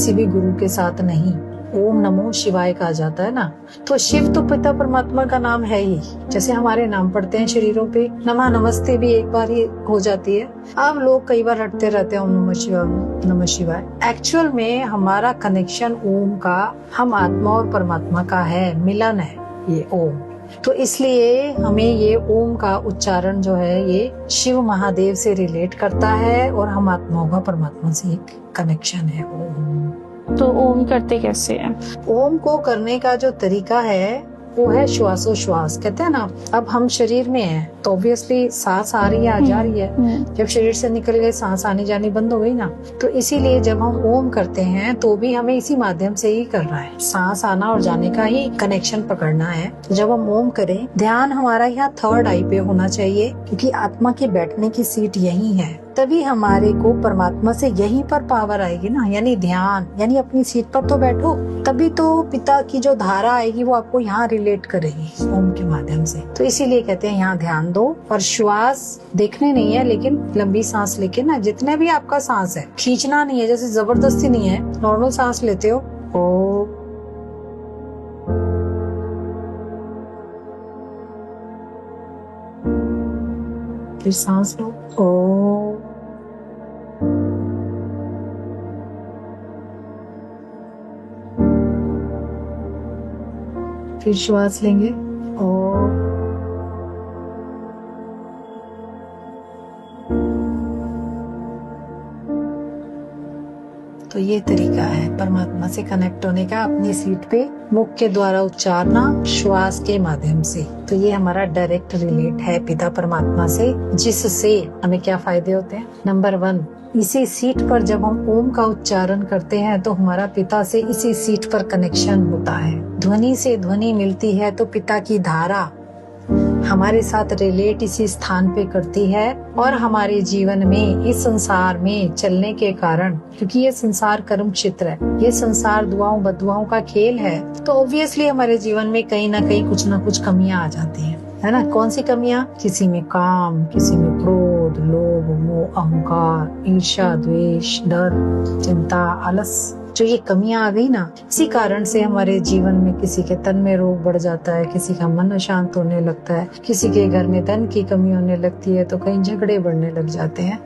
किसी भी गुरु के साथ नहीं। ओम नमो शिवाय कहा जाता है ना, तो शिव तो पिता परमात्मा का नाम है ही। जैसे हमारे नाम पड़ते हैं शरीरों पे, नमः नमस्ते भी एक बार ही हो जाती है। अब लोग कई बार रटते रहते हैं ओम नमः शिवाय, ओम नमः शिवाय। एक्चुअल में हमारा कनेक्शन ओम का, हम आत्मा और परमात्मा का है, मिलन है ये ओम। तो इसलिए हमें ये ओम का उच्चारण जो है ये शिव महादेव से रिलेट करता है, और हम आत्माओं का परमात्मा से एक कनेक्शन है ओम। तो ओम करते कैसे हैं? ओम को करने का जो तरीका है वो है श्वासोश्वास। कहते हैं ना, अब हम शरीर में हैं तो ऑब्वियसली सांस आ रही है, जा रही है। जब शरीर से निकल गए, सांस आनी जानी बंद हो गई ना, तो इसीलिए जब हम ओम करते हैं तो भी हमें इसी माध्यम से ही करना है, सांस आना और जाने का ही कनेक्शन पकड़ना है। जब हम ओम करें, ध्यान हमारा यहाँ थर्ड आई पे होना चाहिए, क्योंकि आत्मा के बैठने की सीट यही है। तभी हमारे को परमात्मा से यहीं पर पावर आएगी ना, यानी ध्यान, यानी अपनी सीट पर तो बैठो, तभी तो पिता की जो धारा आएगी वो आपको यहाँ रिलेट करेगी ओम के माध्यम से। तो इसीलिए कहते हैं यहाँ ध्यान दो, और श्वास देखने नहीं है, लेकिन लंबी सांस लेके ना, जितने भी आपका सांस है खींचना नहीं है, जैसे जबरदस्ती नहीं है, नॉर्मल सांस लेते हो, ओ फिर सांस लो, ओ फिर श्वास लेंगे, ओ तो ये तरीका है परमात्मा से कनेक्ट होने का, अपनी सीट पे मुख के द्वारा उच्चारना, श्वास के माध्यम से। तो ये हमारा डायरेक्ट रिलेट है पिता परमात्मा से, जिससे हमें क्या फायदे होते हैं। नंबर 1, इसी सीट पर जब हम ओम का उच्चारण करते हैं तो हमारा पिता से इसी सीट पर कनेक्शन होता है। ध्वनि से ध्वनि मिलती है तो पिता की धारा हमारे साथ रिलेट इसी स्थान पे करती है, और हमारे जीवन में, इस संसार में चलने के कारण, क्योंकि ये संसार कर्म क्षेत्र है, ये संसार दुआओं बदुआओं का खेल है, तो ऑब्वियसली हमारे जीवन में कहीं ना कहीं कुछ ना कुछ कमियां आ जाती हैं, है ना। कौन सी कमियां? किसी में काम, किसी में क्रोध, लोभ, मोह, अहंकार, ईर्ष्या, द्वेष, डर, चिंता, आलस, जो ये कमियां आ गई ना, इसी कारण से हमारे जीवन में किसी के तन में रोग बढ़ जाता है, किसी का मन अशांत होने लगता है, किसी के घर में धन की कमी होने लगती है, तो कहीं झगड़े बढ़ने लग जाते हैं।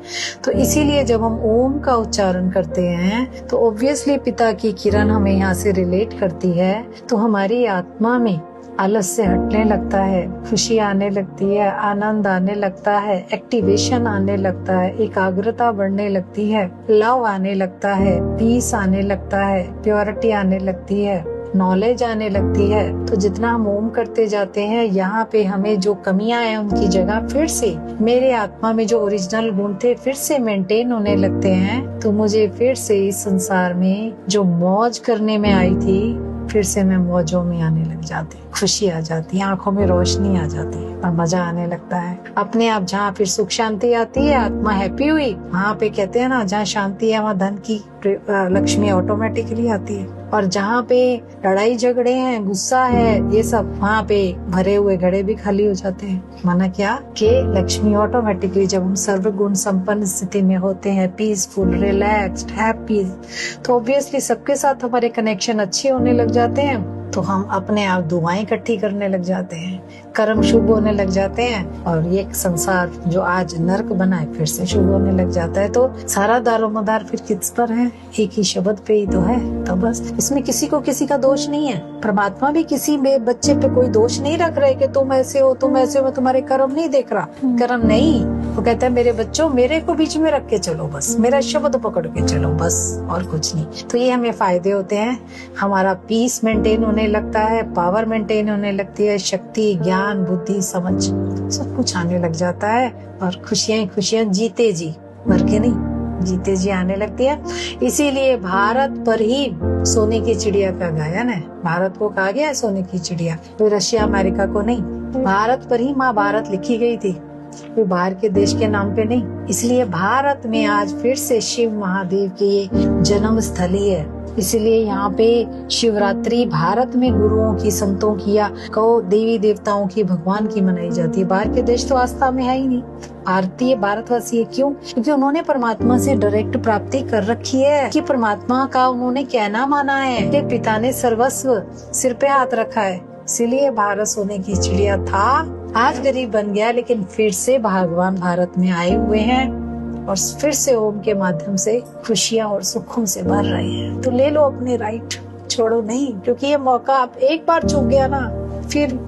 तो इसीलिए जब हम ओम का उच्चारण करते हैं तो ऑब्वियसली पिता की किरण हमें यहाँ से रिलेट करती है, तो हमारी आत्मा में आलस्य हटने लगता है, खुशी आने लगती है, आनंद आने लगता है, एक्टिवेशन आने लगता है, एकाग्रता बढ़ने लगती है, लव आने लगता है, पीस आने लगता है, प्योरिटी आने लगती है, नॉलेज आने लगती है। तो जितना हम ओम करते जाते हैं, यहाँ पे हमें जो कमियां हैं उनकी जगह फिर से मेरे आत्मा में जो ओरिजिनल गुण थे फिर से मेंटेन होने लगते हैं। तो मुझे फिर से इस संसार में जो मौज करने में आई थी, फिर से मैं मौजों में आने लग जाती, खुशी आ जाती, आंखों में रोशनी आ जाती है और मजा आने लगता है अपने आप। जहाँ फिर सुख शांति आती है, आत्मा हैप्पी हुई, वहाँ पे कहते हैं ना, जहाँ शांति है वहाँ धन की लक्ष्मी ऑटोमेटिकली आती है। और जहाँ पे लड़ाई झगड़े हैं, गुस्सा है, ये सब, वहाँ पे भरे हुए घड़े भी खाली हो जाते हैं। माना क्या कि लक्ष्मी ऑटोमेटिकली, जब हम सर्वगुण संपन्न स्थिति में होते हैं, पीसफुल, रिलैक्स्ड, हैप्पी, तो ऑब्वियसली सबके साथ हमारे कनेक्शन अच्छे होने लग जाते हैं। तो हम अपने आप दुआएं इकट्ठी करने लग जाते हैं, कर्म शुभ होने लग जाते हैं, और ये संसार जो आज नर्क बना है फिर से शुभ होने लग जाता है। तो सारा दारोमदार फिर किस पर है? एक ही शब्द पे ही तो है। तो बस इसमें किसी को किसी का दोष नहीं है। परमात्मा भी किसी बच्चे पे कोई दोष नहीं रख रहे कि तुम ऐसे हो, तुम ऐसे हो, तुम्हारे कर्म नहीं देख रहा। कर्म नहीं, वो कहता है मेरे बच्चों, मेरे को बीच में रख के चलो, बस मेरा शब्द पकड़ के चलो, बस, और कुछ नहीं। तो ये हमें फायदे होते हैं। हमारा पीस मेंटेन होने लगता है, पावर मेंटेन होने लगती है, शक्ति, ज्ञान, बुद्धि, समझ, सब कुछ आने लग जाता है, और खुशियां खुशियां जीते जी, मर के नहीं, जीते जी आने लगती है। इसीलिए भारत पर ही सोने की चिड़िया का गायन है। भारत को कहा गया है सोने की चिड़िया, कोई रशिया अमेरिका को नहीं। भारत पर ही महाभारत लिखी गई थी, कोई बाहर के देश के नाम पे नहीं। इसलिए भारत में आज फिर से शिव महादेव की जन्म स्थली है। इसलिए यहाँ पे शिवरात्रि भारत में गुरुओं की, संतों की या कहो देवी देवताओं की, भगवान की मनाई जाती है। बाहर के देश तो आस्था में है ही नहीं। भारतीय भारतवासी है, क्यों? क्योंकि उन्होंने परमात्मा से डायरेक्ट प्राप्ति कर रखी है कि परमात्मा का उन्होंने कहना माना है कि पिता ने सर्वस्व सिर पे हाथ रखा है। इसीलिए भारत सोने की चिड़िया था, आज गरीब बन गया, लेकिन फिर से भगवान भारत में आए हुए हैं और फिर से ओम के माध्यम से खुशियां और सुखों से भर रहे हैं। तो ले लो अपने राइट, छोड़ो नहीं, क्योंकि ये मौका आप एक बार चूक गया ना, फिर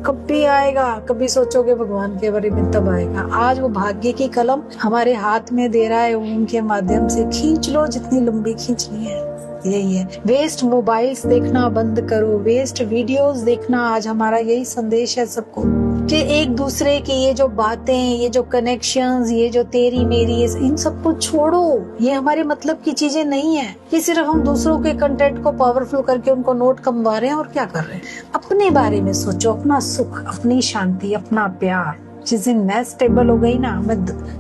कभी आएगा, कभी सोचोगे भगवान के बारे में तब आएगा। आज वो भाग्य की कलम हमारे हाथ में दे रहा है, ओम के माध्यम से खींच लो जितनी लंबी खींचनी है। यही है, वेस्ट मोबाइल्स देखना बंद करो, वेस्ट वीडियोस देखना। आज हमारा यही संदेश है सबको कि एक दूसरे की ये जो बातें, ये जो कनेक्शंस, ये जो तेरी मेरी, इन सबको छोड़ो। ये हमारे मतलब की चीजें नहीं है। ये सिर्फ हम दूसरों के कंटेंट को पावरफुल करके उनको नोट कमवा रहे हैं और क्या कर रहे हैं। अपने बारे में सोचो, अपना सुख, अपनी शांति, अपना प्यार। जिस दिन मैं स्टेबल हो गई ना, मैं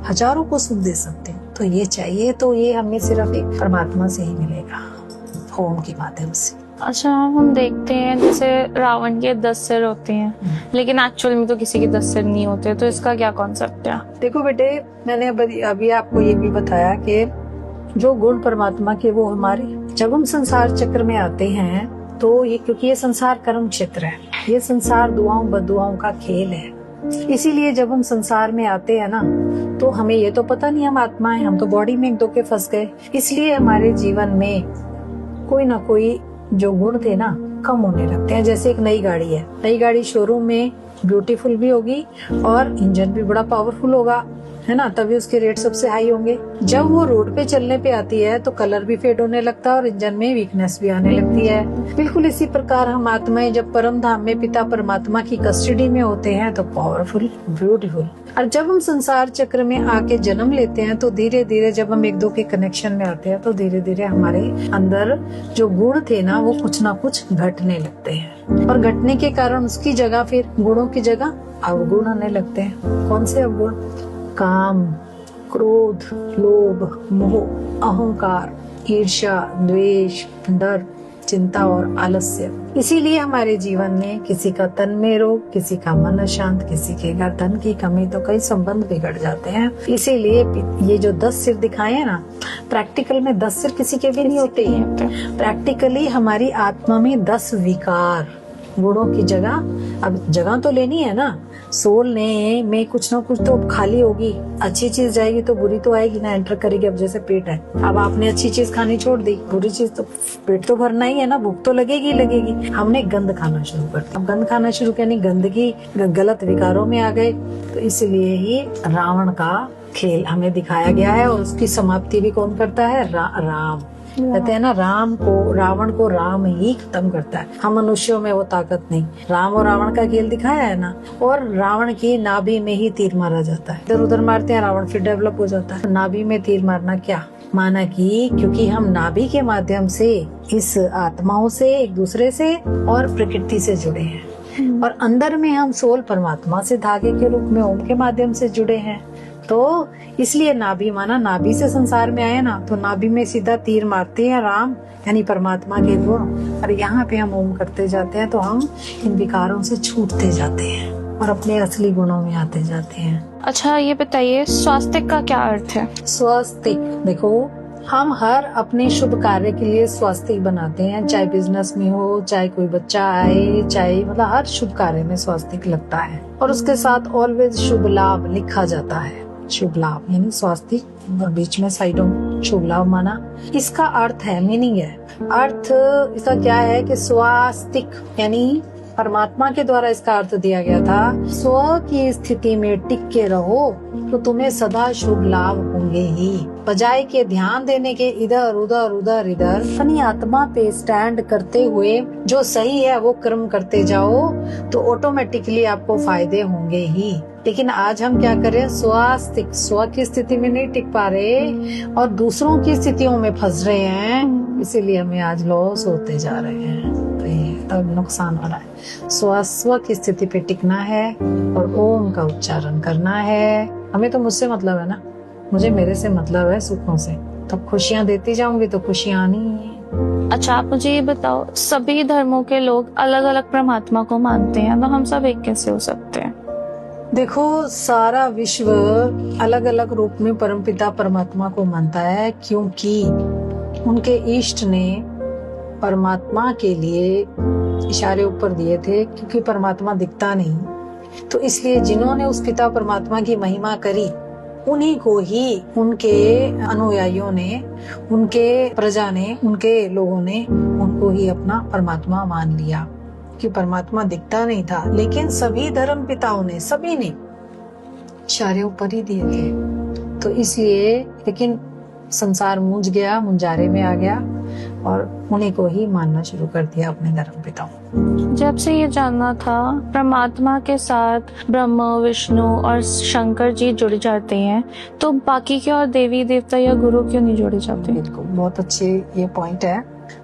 हजारों को सुख दे सकती हूँ। तो ये चाहिए, तो ये हमें सिर्फ एक परमात्मा से ही मिलेगा, ओम के माध्यम से। अच्छा, हम देखते हैं जैसे रावण के 10 सिर होते हैं, लेकिन एक्चुअल में तो किसी के 10 सिर नहीं होते, तो इसका क्या कॉन्सेप्ट है? देखो बेटे, मैंने अभी आपको ये भी बताया कि जो गुण परमात्मा के वो हमारे, जब हम संसार चक्र में आते हैं तो ये, क्योंकि ये संसार कर्म क्षेत्र है, ये संसार दुआओं बदुआओं का खेल है। इसीलिए जब हम संसार में आते हैं ना, तो हमें ये तो पता नहीं हम आत्मा है, हम तो बॉडी में एक दो के फंस गए। इसलिए हमारे जीवन में कोई ना कोई जो गुण थे ना कम होने लगते हैं। जैसे एक नई गाड़ी है, नई गाड़ी शोरूम में ब्यूटीफुल भी होगी और इंजन भी बड़ा पावरफुल होगा, है ना, तभी उसके रेट सबसे हाई होंगे। जब वो रोड पे चलने पे आती है तो कलर भी फेड होने लगता है और इंजन में वीकनेस भी आने लगती है। बिल्कुल इसी प्रकार हम आत्माएं जब परम धाम में पिता परमात्मा की कस्टडी में होते हैं तो पावरफुल, ब्यूटीफुल। और जब हम संसार चक्र में आके जन्म लेते हैं तो धीरे धीरे जब हम एक दो के कनेक्शन में आते हैं तो धीरे धीरे हमारे अंदर जो गुण थे ना वो कुछ ना कुछ घटने लगते हैं, और घटने के कारण उसकी जगह, फिर गुणों की जगह अवगुण आने लगते हैं। कौन से अवगुण? काम, क्रोध, लोभ, मोह, अहंकार, ईर्ष्या, द्वेष, डर, चिंता और आलस्य। इसीलिए हमारे जीवन में किसी का तन में रोग, किसी का मन अशांत, किसी के घर धन की कमी, तो कई संबंध बिगड़ जाते हैं। इसीलिए ये जो 10 सिर दिखाए हैं ना, प्रैक्टिकल में 10 सिर किसी के भी नहीं होते हैं। प्रैक्टिकली हमारी आत्मा में 10 विकार, गुणों की जगह, अब जगह तो लेनी है ना, सोल ने में कुछ ना कुछ तो खाली होगी। अच्छी चीज जाएगी तो बुरी तो आएगी ना, एंटर करेगी। अब जैसे पेट है, अब आपने अच्छी चीज खानी छोड़ दी, बुरी चीज तो, पेट तो भरना ही है ना, भूख तो लगेगी लगेगी। हमने गंद खाना शुरू कर दिया, अब गंद खाना शुरू किया, नहीं गंदगी, गलत विकारों में आ गए। तो इसलिए ही रावण का खेल हमें दिखाया गया है, और उसकी समाप्ति भी कौन करता है? राम। कहते हैं ना, रावण को राम ही खत्म करता है। हम मनुष्यों में वो ताकत नहीं। राम और रावण का खेल दिखाया है ना, और रावण की नाभि में ही तीर मारा जाता है। इधर उधर मारते हैं, रावण फिर डेवलप हो जाता है। नाभि में तीर मारना क्या माना कि क्योंकि हम नाभि के माध्यम से इस आत्माओं से, एक दूसरे से और प्रकृति से जुड़े हैं, और अंदर में हम सोल परमात्मा से धागे के रूप में ओम के माध्यम से जुड़े हैं। तो इसलिए नाभि माना, नाभि से संसार में आए ना, तो नाभि में सीधा तीर मारते हैं राम, यानी परमात्मा के गुण, और यहाँ पे हम ओम करते जाते हैं तो हम इन विकारों से छूटते जाते हैं और अपने असली गुणों में आते जाते हैं। अच्छा, ये बताइए स्वास्तिक का क्या अर्थ है? स्वास्तिक, देखो हम हर अपने शुभ कार्य के लिए स्वास्तिक बनाते हैं, चाहे बिजनेस में हो, चाहे कोई बच्चा आए, चाहे मतलब हर शुभ कार्य में स्वास्तिक लगता है, और उसके साथ ऑलवेज शुभ लाभ लिखा जाता है। शुभ लाभ यानी स्वास्तिक, और बीच में साइडों में शुभ लाभ माना। इसका अर्थ है, मीनिंग है, अर्थ इसका क्या है कि स्वास्तिक यानी परमात्मा के द्वारा इसका अर्थ दिया गया था, स्व की स्थिति में टिक के रहो तो तुम्हें सदा शुभ लाभ होंगे ही। बजाय के ध्यान देने के इधर उधर उधर इधर, अपनी आत्मा पे स्टैंड करते हुए जो सही है वो कर्म करते जाओ तो ऑटोमेटिकली आपको फायदे होंगे ही। लेकिन आज हम क्या करें, स्वास्तिक, स्व की स्थिति में नहीं टिक पा रहे और दूसरों की स्थितियों में फंस रहे हैं, इसीलिए हमें आज लॉस होते जा रहे हैं, तो ये तब नुकसान हो रहा है। स्व की स्थिति पे टिकना है और ओम का उच्चारण करना है। हमें तो मुझसे मतलब है ना, मुझे मेरे से मतलब है सुखों से, तब खुशियां देती जाऊंगी तो खुशियां आनी है। अच्छा, आप मुझे ये बताओ, सभी धर्मों के लोग अलग अलग परमात्मा को मानते हैं, तो हम सब एक कैसे हो सकते हैं? देखो, सारा विश्व अलग अलग रूप में परमपिता परमात्मा को मानता है, क्योंकि उनके इष्ट ने परमात्मा के लिए इशारे ऊपर दिए थे, क्योंकि परमात्मा दिखता नहीं। तो इसलिए जिन्होंने उस पिता परमात्मा की महिमा करी, उन्हीं को ही उनके अनुयायियों ने, उनके प्रजा ने, उनके लोगों ने उनको ही अपना परमात्मा मान लिया, कि परमात्मा दिखता नहीं था। लेकिन सभी धर्म पिताओं ने, सभी ने इशारे ऊपर ही दिए थे। तो इसलिए, लेकिन संसार मूंझ गया, मुंजारे में आ गया और उन्हीं को ही मानना शुरू कर दिया अपने धर्म पिताओं। जब से ये जानना था, परमात्मा के साथ ब्रह्मा, विष्णु और शंकर जी जुड़ जाते हैं, तो बाकी के और देवी देवता या गुरु क्यों नहीं जोड़े जाते? बिल्कुल, बहुत अच्छे ये पॉइंट है।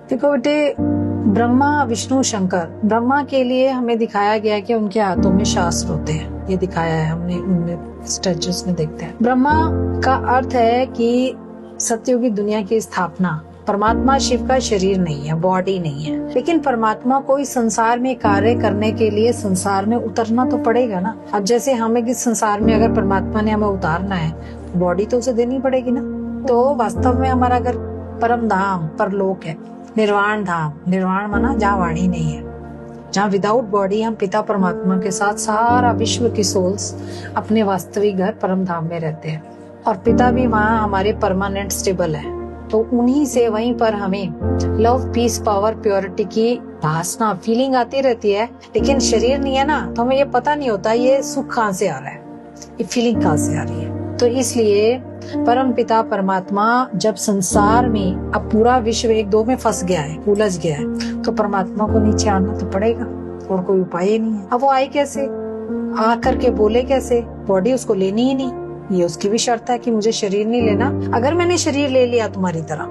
देखो बेटे, ब्रह्मा, विष्णु, शंकर, ब्रह्मा के लिए हमें दिखाया गया कि उनके हाथों में शास्त्र होते हैं, ये दिखाया है हमने, उनमें स्टैचूज में देखते हैं। ब्रह्मा का अर्थ है कि सत्ययुगी दुनिया की स्थापना। परमात्मा शिव का शरीर नहीं है, बॉडी नहीं है, लेकिन परमात्मा को इस संसार में कार्य करने के लिए संसार में उतरना तो पड़ेगा ना। अब जैसे हमें इस संसार में अगर परमात्मा ने हमें उतारना है, बॉडी तो उसे देनी पड़ेगी ना। तो वास्तव में हमारा अगर परम धाम, परलोक है, निर्वाण धाम, निर्वाण माना जहाँ वाणी नहीं है, जहाँ विदाउट बॉडी हम पिता परमात्मा के साथ सारा विश्व की सोल्स अपने वास्तविक घर परम धाम में रहते हैं। और पिता भी वहाँ हमारे परमानेंट स्टेबल है। तो उन्हीं से वहीं पर हमें लव, पीस, पावर, प्योरिटी की भासना, फीलिंग आती रहती है। लेकिन शरीर नहीं है ना, तो हमें ये पता नहीं होता ये सुख कहाँ से आ रहा है, ये फीलिंग कहाँ से आ रही है। तो इसलिए परम पिता परमात्मा जब संसार में अब पूरा विश्व एक दो में फंस गया है, उलझ गया है, तो परमात्मा को नीचे आना तो पड़ेगा, और कोई उपाय ही नहीं है। अब वो आए कैसे, आ करके बोले कैसे? बॉडी उसको लेनी ही नहीं, ये उसकी भी शर्त है कि मुझे शरीर नहीं लेना। अगर मैंने शरीर ले लिया तुम्हारी तरह,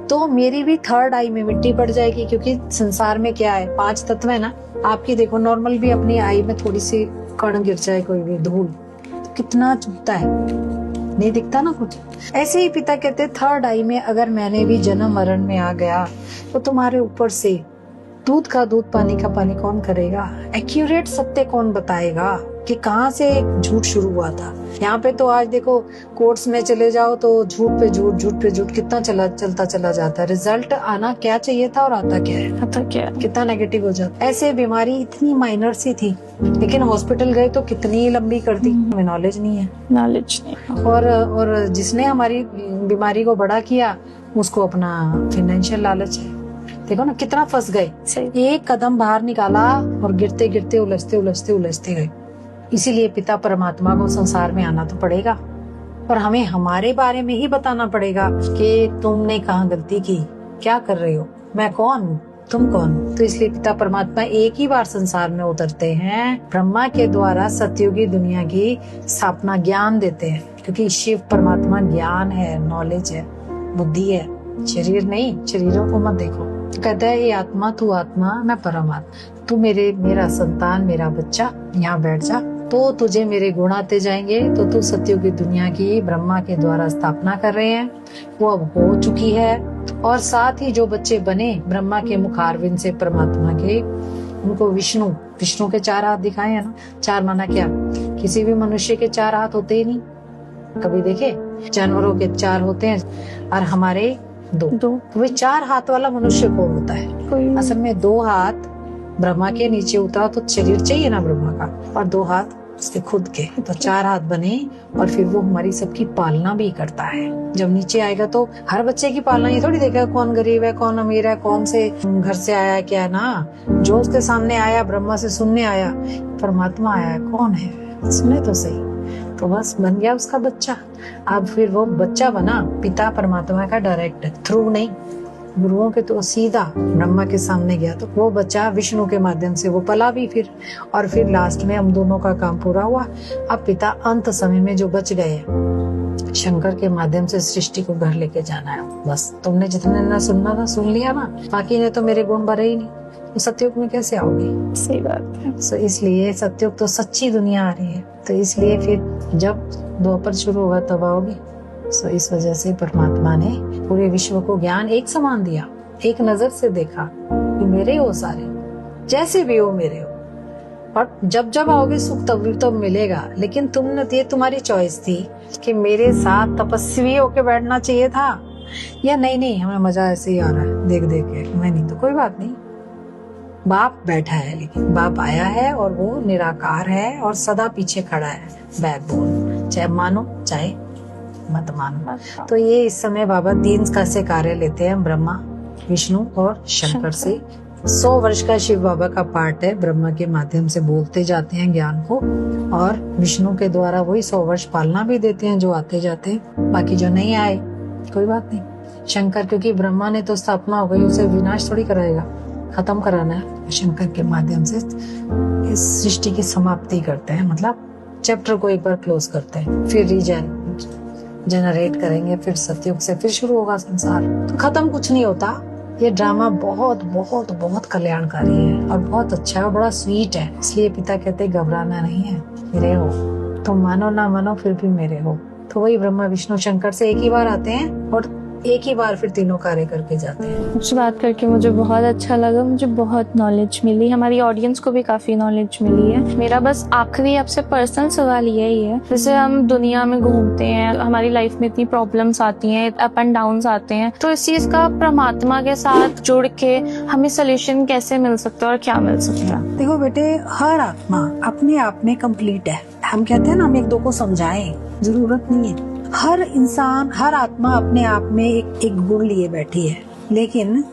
तो मेरी भी थर्ड आई में मिट्टी पड़ जाएगी, क्योंकि संसार में क्या है, 5 तत्व है ना। आपकी देखो, नॉर्मल भी अपनी आई में थोड़ी सी कण गिर जाए, कोई भी धूल, तो कितना चुभता है, नहीं दिखता ना कुछ। ऐसे ही पिता कहते, थर्ड आई में अगर मैंने भी जन्म मरण में आ गया, तो तुम्हारे ऊपर से दूध का दूध, पानी का पानी कौन करेगा? एक्यूरेट सत्य कौन बताएगा कि कहाँ से झूठ शुरू हुआ था? यहाँ पे तो आज देखो, कोर्ट्स में चले जाओ तो झूठ पे झूठ, झूठ पे झूठ कितना चलता चला जाता है। रिजल्ट आना क्या चाहिए था और आता क्या है, कितना नेगेटिव हो जाता है। ऐसे बीमारी इतनी माइनर सी थी, लेकिन हॉस्पिटल गए तो कितनी लंबी कर दी। हमें नॉलेज नहीं है, नॉलेज नहीं। और जिसने हमारी बीमारी को बड़ा किया, उसको अपना फाइनेंशियल लालच है। देखो ना, कितना फंस गए। एक कदम बाहर निकाला और गिरते गिरते, उलझते गए। इसीलिए पिता परमात्मा को संसार में आना तो पड़ेगा, और हमें हमारे बारे में ही बताना पड़ेगा कि तुमने कहाँ गलती की, क्या कर रहे हो, मैं कौन हूँ, तुम कौन हो। तो इसलिए पिता परमात्मा एक ही बार संसार में उतरते हैं, ब्रह्मा के द्वारा सतयुगी दुनिया की स्थापना, ज्ञान देते हैं, क्योंकि शिव परमात्मा ज्ञान है, नॉलेज है, बुद्धि है, शरीर नहीं। शरीरों को मत देखो। कहता है, ये आत्मा, तू आत्मा, मैं परमात्मा, तू मेरा संतान, मेरा बच्चा, यहाँ बैठ जा, तो तुझे मेरे गुण आते जाएंगे। तो तू सत्युग की दुनिया की ब्रह्मा के द्वारा स्थापना कर रहे हैं, वो अब हो चुकी है। और साथ ही जो बच्चे बने ब्रह्मा के मुखारविंद से, परमात्मा के, उनको विष्णु के 4 हाथ दिखाए हैं ना। 4 माना क्या? किसी भी मनुष्य के 4 हाथ होते ही नहीं, कभी देखे? जानवरों के 4 होते हैं और हमारे 2। तो वे 4 हाथ वाला मनुष्य कौन होता है? असल में 2 हाथ ब्रह्मा के नीचे उतरा तो शरीर चाहिए ना ब्रह्मा का, और 2 हाथ उसके खुद के, तो 4 हाथ बने। और फिर वो हमारी सबकी पालना भी करता है। जब नीचे आएगा तो हर बच्चे की पालना ये थोड़ी देखेगा कौन गरीब है, कौन अमीर है, कौन से घर से आया है, क्या है ना। जो उसके सामने आया, ब्रह्मा से सुनने आया, परमात्मा आया है, कौन है, सुने तो सही, तो बस बन गया उसका बच्चा। अब फिर वो बच्चा बना पिता परमात्मा का डायरेक्ट, थ्रू नहीं, गुरुओं के तो सीधा ब्रह्मा के सामने गया, तो वो बच्चा विष्णु के माध्यम से वो पला भी फिर, और फिर लास्ट में हम दोनों का काम पूरा हुआ। अब पिता अंत समय में जो बच गए, शंकर के माध्यम से सृष्टि को घर लेके जाना है। बस तुमने जितने ना सुनना था सुन लिया ना, बाकी ने तो मेरे गुण भरे ही नहीं, तो सतयुग में कैसे आओगे? सही बात है। तो इसलिए सतयुग तो सच्ची दुनिया आ रही है, तो इसलिए फिर जब द्वापर शुरू होगा तब आओगे। सो इस वजह से परमात्मा ने पूरे विश्व को ज्ञान एक समान दिया, एक नजर से देखा कि मेरे हो सारे, जैसे भी हो मेरे हो, और जब जब आओगे सुख तब तो मिलेगा। लेकिन तुमने, ये तुम्हारी चॉइस थी कि मेरे साथ तपस्वी होके बैठना चाहिए था या नहीं हमें मजा ऐसे ही आ रहा है देख देख के, मैं नहीं तो कोई बात नहीं। बाप बैठा है, लेकिन बाप आया है और वो निराकार है और सदा पीछे खड़ा है, बैकबोन, चाहे मानो चाहे मत मानो। तो ये इस समय बाबा 3 का से कार्य लेते हैं, ब्रह्मा, विष्णु और शंकर से। 100 वर्ष का शिव बाबा का पार्ट है, ब्रह्मा के माध्यम से बोलते जाते हैं ज्ञान को, और विष्णु के द्वारा वही 100 वर्ष पालना भी देते हैं जो आते जाते हैं। बाकी जो नहीं आए कोई बात नहीं। शंकर, क्योंकि ब्रह्मा ने तो स्थापना हो गई, उसे विनाश थोड़ी कराएगा, खत्म कराना है। शंकर के माध्यम से इस सृष्टि की समाप्ति करते हैं, मतलब चैप्टर को एक बार क्लोज करते हैं, फिर जनरेट करेंगे, फिर सतयुग से फिर शुरू होगा संसार। तो खत्म कुछ नहीं होता। ये ड्रामा बहुत बहुत बहुत कल्याणकारी है और बहुत अच्छा है और बड़ा स्वीट है। इसलिए पिता कहते हैं घबराना नहीं है, मेरे हो, तुम मानो ना मानो फिर भी मेरे हो। तो वही ब्रह्मा विष्णु शंकर से एक ही बार आते हैं और एक ही बार फिर तीनों कार्य करके जाते हैं। मुझसे बात करके मुझे बहुत अच्छा लगा, मुझे बहुत नॉलेज मिली, हमारी ऑडियंस को भी काफी नॉलेज मिली है। मेरा बस आखिरी आपसे पर्सनल सवाल यही है, जैसे हम दुनिया में घूमते हैं, हमारी लाइफ में इतनी प्रॉब्लम्स आती हैं, अप एंड डाउन्स आते हैं, तो इस चीज का परमात्मा के साथ जुड़ के हमें सोल्यूशन कैसे मिल सकता है और क्या मिल सकता है? देखो बेटे, हर आत्मा अपने आप में कंप्लीट है। हम कहते हैं ना, हम एक दो को समझाएं, जरूरत नहीं है। हर इंसान, हर आत्मा अपने आप में एक गुण लिए बैठी है, लेकिन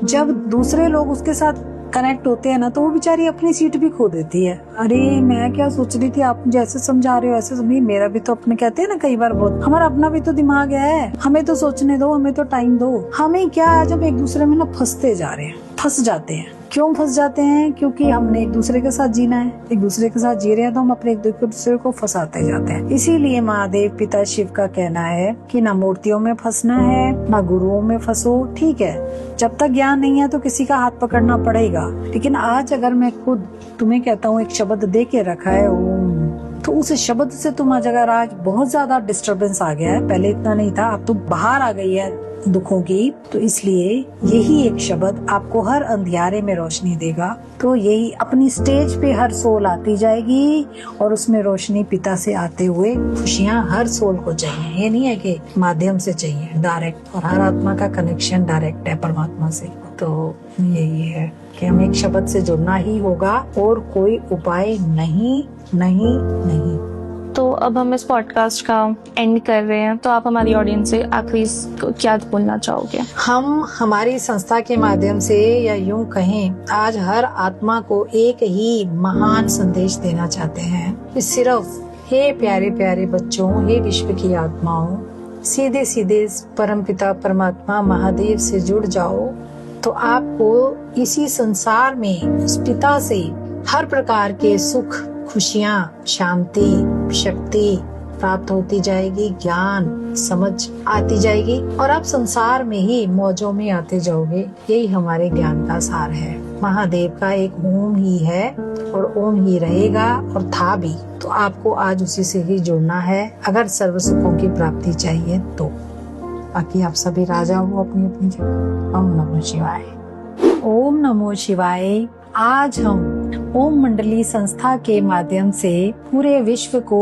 जब दूसरे लोग उसके साथ कनेक्ट होते हैं ना, तो वो बेचारी अपनी सीट भी खो देती है। अरे मैं क्या सोच रही थी, आप जैसे समझा रहे हो ऐसे समझिए, मेरा भी तो अपने, कहते हैं ना कई बार बहुत, हमारा अपना भी तो दिमाग है, हमें तो सोचने दो, हमें तो टाइम दो। हमें क्या है, जब एक दूसरे में ना फंसते जा रहे हैं, फंस जाते हैं। क्यों फंस जाते हैं? क्योंकि हमने एक दूसरे के साथ जीना है, एक दूसरे के साथ जी रहे हैं, तो हम अपने एक दूसरे को फंसाते जाते हैं। इसीलिए महादेव पिता शिव का कहना है कि ना मूर्तियों में फंसना है, ना गुरुओं में फंसो। ठीक है, जब तक ज्ञान नहीं है तो किसी का हाथ पकड़ना पड़ेगा, लेकिन आज अगर मैं खुद तुम्हें कहता हूँ, एक शब्द दे के रखा है ओम, तो उस शब्द से तुम अगर आज बहुत ज्यादा डिस्टरबेंस आ गया है, पहले इतना नहीं था, अब तो बाहर आ गई है दुखों की, तो इसलिए यही एक शब्द आपको हर अंधियारे में रोशनी देगा। तो यही अपनी स्टेज पे हर सोल आती जाएगी और उसमें रोशनी पिता से आते हुए खुशियाँ हर सोल को चाहिए। ये नहीं है कि माध्यम से चाहिए, डायरेक्ट। और हर आत्मा का कनेक्शन डायरेक्ट है परमात्मा से। तो यही है कि हमें एक शब्द से जुड़ना ही होगा और कोई उपाय नहीं नहीं नहीं। तो अब हम इस पॉडकास्ट का एंड कर रहे हैं, तो आप हमारी ऑडियंस से आखिरी क्या बोलना चाहोगे? हम हमारी संस्था के माध्यम से, या यूं कहें, आज हर आत्मा को एक ही महान संदेश देना चाहते हैं कि सिर्फ, हे प्यारे प्यारे बच्चों, हे विश्व की आत्माओं, सीधे सीधे परमपिता परमात्मा महादेव से जुड़ जाओ, तो आपको इसी संसार में उस पिता से हर प्रकार के सुख, खुशियाँ, शांति, शक्ति प्राप्त होती जाएगी, ज्ञान समझ आती जाएगी और आप संसार में ही मौजों में आते जाओगे। यही हमारे ज्ञान का सार है। महादेव का एक ओम ही है और ओम ही रहेगा और था भी। तो आपको आज उसी से ही जुड़ना है अगर सर्व सुखों की प्राप्ति चाहिए तो। बाकी आप सभी राजा हो अपनी अपनी जगह। ओम नमो शिवाय। ओम नमो शिवाय। आज हम ओम मंडली संस्था के माध्यम से पूरे विश्व को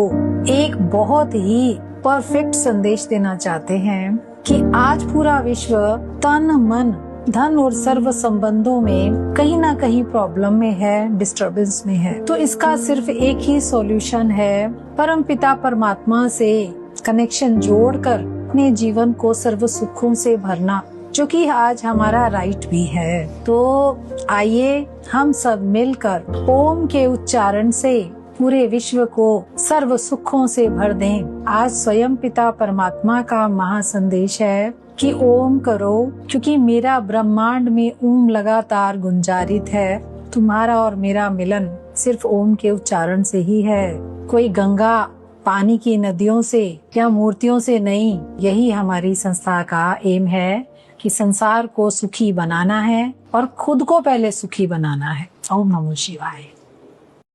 एक बहुत ही परफेक्ट संदेश देना चाहते हैं कि आज पूरा विश्व तन, मन, धन और सर्व संबंधों में कहीं ना कहीं प्रॉब्लम में है, डिस्टरबेंस में है। तो इसका सिर्फ एक ही सॉल्यूशन है, परमपिता परमात्मा से कनेक्शन जोड़कर अपने जीवन को सर्व सुखों से भरना, जो कि आज हमारा राइट भी है। तो आइए हम सब मिलकर ओम के उच्चारण से पूरे विश्व को सर्व सुखों से भर दें। आज स्वयं पिता परमात्मा का महासंदेश है कि ओम करो, क्योंकि मेरा ब्रह्मांड में ओम लगातार गुंजारित है। तुम्हारा और मेरा मिलन सिर्फ ओम के उच्चारण से ही है, कोई गंगा पानी की नदियों से या मूर्तियों से नहीं। यही हमारी संस्था का एम है कि संसार को सुखी बनाना है और खुद को पहले सुखी बनाना है। ओम नमो शिवाय।